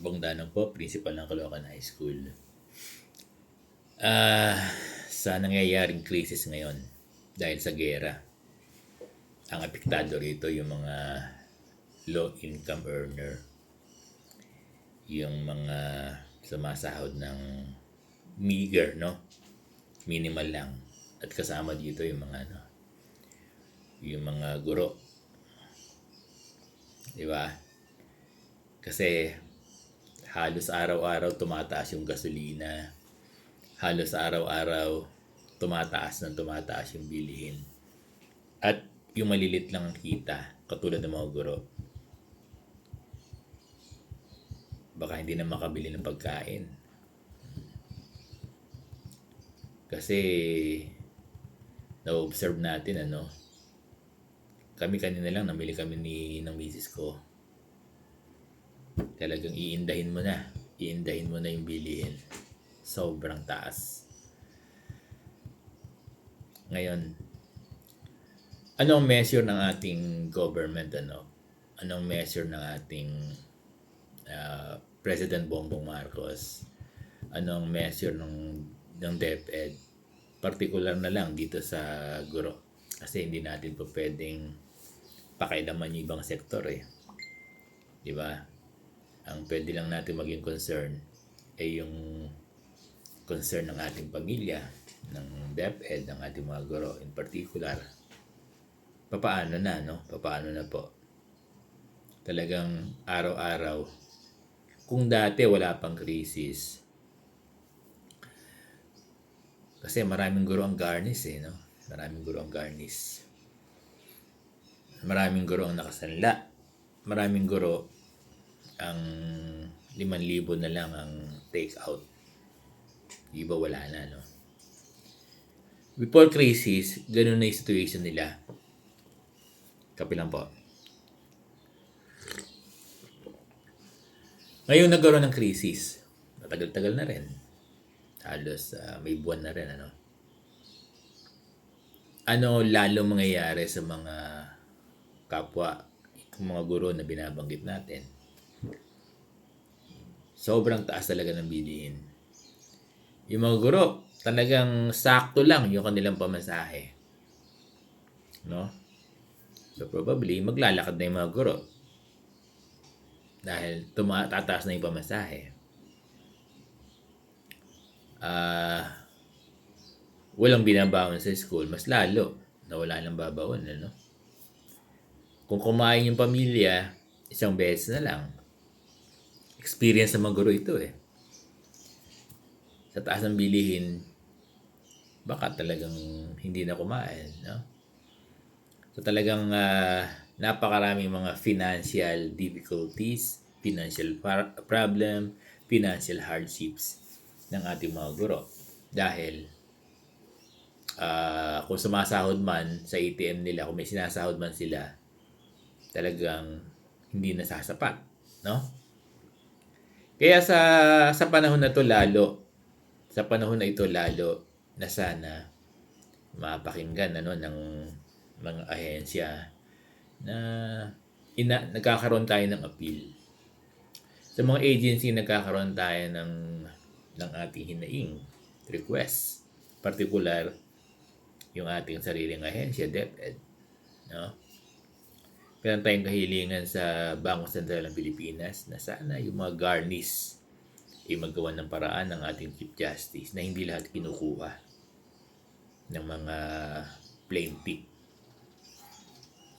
Bongdanong po, principal ng Caloocan High School. Sa nangyayaring krisis ngayon dahil sa gera, ang apektado rito yung mga low income earner, yung mga sumasahod ng meager, no? Minimal lang. At kasama dito yung mga yung mga guro. Di ba? Kasi halos araw-araw tumataas yung gasolina. Halos araw-araw tumataas yung bilihin. At yung malilit lang ang kita, katulad ng mga guro, baka hindi na makabili ng pagkain. Kasi na-observe natin, kami kanina lang, namili kami ng misis ko. Talagang iindahin mo na yung bilihin. Sobrang taas. Ngayon, anong measure ng ating government, Anong measure ng ating President Bongbong Marcos? Anong measure ng DepEd? Particular na lang dito sa guro. Kasi hindi natin po pwedeng pakailaman yung ibang sektor Di ba? Ang pwede lang natin maging concern ay yung concern ng ating pamilya, ng DepEd, ng ating mga guro in particular. Papaano na po? Talagang araw-araw. Kung dati wala pang krisis, kasi maraming guro ang garnish Maraming guro ang garnish. Maraming guro ang nakasanla. Maraming guro ang 5,000 na lang ang take out. Iba wala na, Before crisis, ganun na yung situation nila. Kapi lang po. Ngayon nagkaroon ng krisis. Matagal-tagal na rin. Halos may buwan na rin, Ano lalo mangyayari sa mga kapwa, mga guro na binabanggit natin? Sobrang taas talaga ng bilihin. Yung mga guro, talagang sakto lang yung kanilang pamasahe. So probably, maglalakad na yung mga guro. Dahil tataas na yung pamasahe. Walang binabaon sa school, mas lalo na wala nang babaon, Kung kumain yung pamilya, isang beses na lang. Experience ng mga guro ito Sa taas ng bilihin, baka talagang hindi na kumain, So talagang napakaraming mga financial difficulties, financial problem, financial hardships ng ating mga guro. Dahil kung sumasahod man sa ATM nila, kung may sinasahod man sila, talagang hindi nasasapat, Kaya sa panahon na ito lalo na sana mapakinggan ng mga ahensya na nagkakaroon tayo ng appeal. Sa mga agency, nagkakaroon tayo ng ating hinaing request. Particular, yung ating sariling ahensya, DepEd. Meron tayong kahilingan sa Bangko Sentral ng Pilipinas na sana yung mga garnish ay magawa ng paraan ng ating Chief Justice na hindi lahat kinukuha ng mga plaintiff.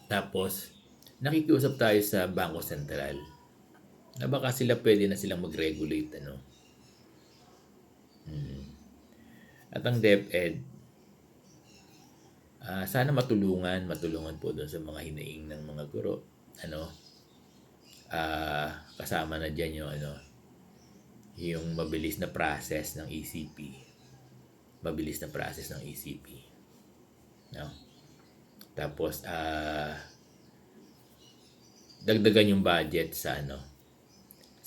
Tapos, nakikiusap tayo sa Bangko Sentral na baka pwede na silang mag-regulate, At ang DepEd, sana matulungan po doon sa mga hinaing ng mga guro. Kasama na dyan yung mabilis na process ng ECP. Tapos, dagdagan yung budget sa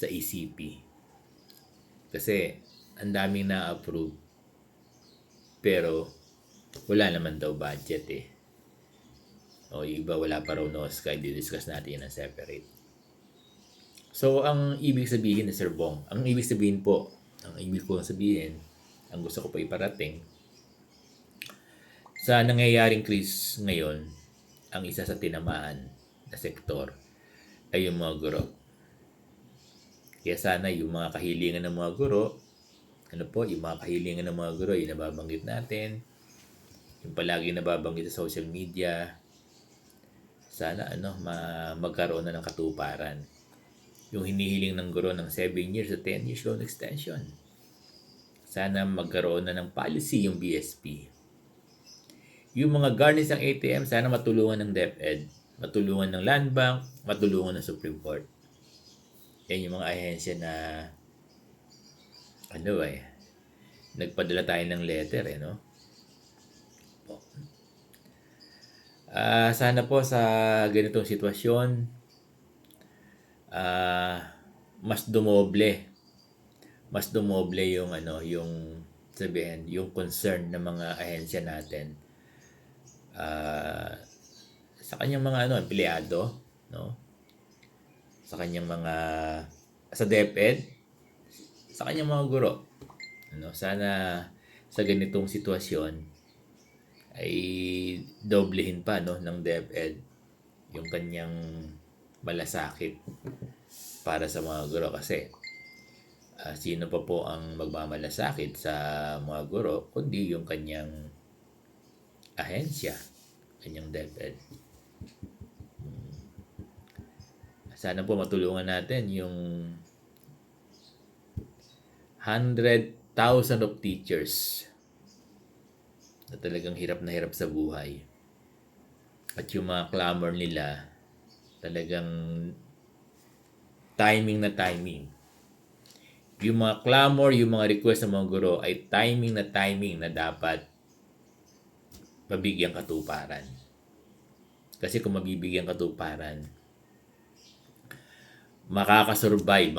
ECP. Kasi, ang daming na-approve. Pero, wala naman daw budget O iba wala pa raw NOSCA, i-discuss natin yan na separate. So, ang ibig sabihin na Sir Bong, ang ibig sabihin po, ang ibig ko sabihin, ang gusto ko pa iparating, sa nangyayaring krisis ngayon, ang isa sa tinamaan na sektor ay yung mga guro. Kaya sana yung mga kahilingan ng mga guro, yung mga kahilingan ng mga guro, yung nababanggit natin, yung palagi nababanggit sa social media, sana magkaroon na ng katuparan. Yung hinihiling ng guro ng 7 years o 10 years loan extension. Sana magkaroon na ng policy yung BSP. Yung mga guardians ng ATM, sana matulungan ng DepEd, matulungan ng Land Bank, matulungan ng Supreme Court. Yan yung mga ahensya na nagpadala tayo ng letter no? Sana po sa ganitong sitwasyon, mas dumoble yung yung concern ng mga ahensya natin sa kanyang mga empleyado, no? Sa kanyang mga sa DepEd, sa kanyang mga guro. Sana sa ganitong sitwasyon ay doblehin pa ng DepEd yung kanyang malasakit para sa mga guro kasi sino pa po ang magmamalasakit sa mga guro kundi yung kanyang ahensya, kanyang DepEd. Sana po matulungan natin yung 100,000 of teachers na talagang hirap na hirap sa buhay. At yung mga clamor nila talagang timing na timing. Yung mga clamor, yung mga request ng mga guro ay timing na dapat mabigyan katuparan. Kasi kung mabibigyan katuparan, makakasurvive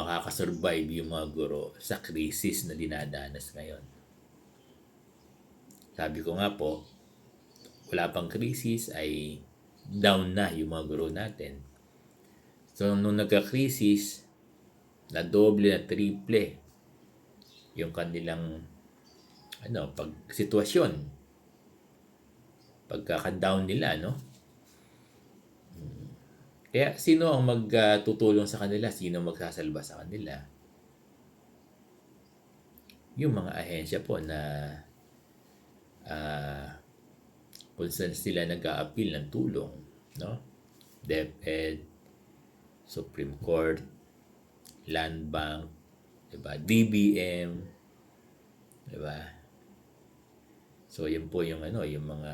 yung mga guro sa krisis na dinadanas ngayon. Sabi ko nga po, wala pang krisis ay down na yung mga guro natin. So, nung nagka-krisis, na doble na triple yung kanilang sitwasyon. Pagka-down nila, Kaya sino ang magtutulong sa kanila? Sino magsasalba sa kanila? Yung mga ahensya po na kung saan sila nag-a-appeal ng tulong, DepEd, Supreme Court, Land Bank, diba? DBM, diba? So yan po yung yung mga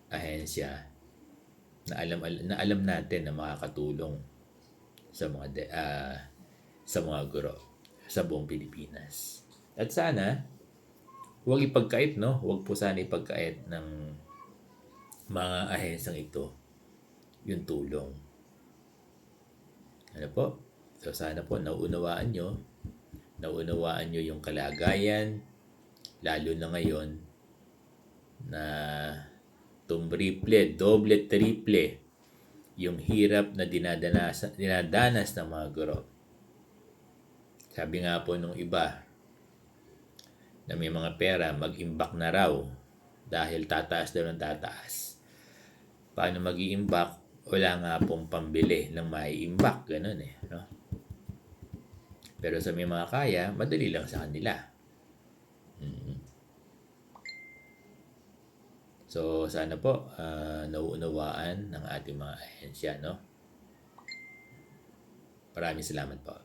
ahensya na alam natin na makakatulong sa mga guro sa buong Pilipinas. At sana huwag ipagkait, Huwag po sana ipagkait ng mga ahensyang ito yung tulong. So sana po nauunawaan nyo yung kalagayan, lalo na ngayon na tumriple, doble, triple yung hirap na dinadanas ng mga guro. Sabi nga po nung iba na may mga pera, mag-imbak na raw dahil tataas daw ng tataas. Paano mag-iimbak? Wala nga pong pambili ng maiimbak. Ganun Pero sa may mga kaya, madali lang sa kanila. So, sana po nauunawaan ng ating mga ahensya, Maraming salamat po.